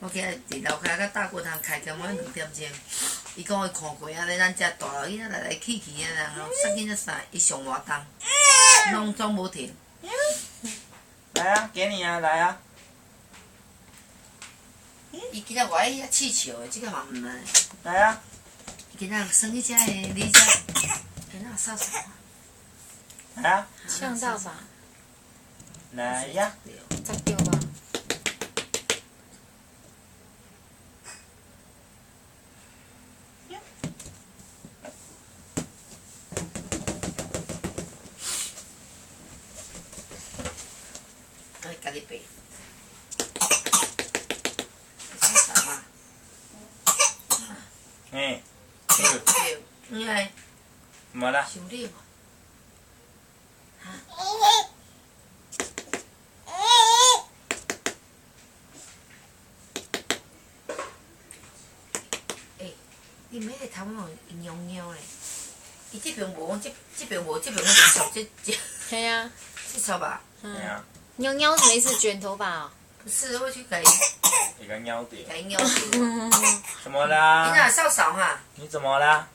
我今日伫楼骹甲大锅汤开工，我2点钟。伊讲伊看过啊，咧咱遮大佬囡仔来来去去啊，然后啥囡仔啥，伊上活动，拢总无停。来啊，给你啊，来啊。伊今仔我爱遐气球的，即个嘛毋来。来啊。伊今仔生伊遮的，你遮，今仔扫扫。来啊。呛到吧？来呀。再丢吧。家己背。扫扫嘛。哎。对。你来。怎么了？修理无？哈？欸，你买个头毛娘娘嘞？伊这边无，这边无，这边我接受这。对呀。接受吧。对啊。喵喵什么意思？卷头发哦。不是，我去给一个尿点。给尿掉。怎么啦？你哪扫扫哈？你怎么啦？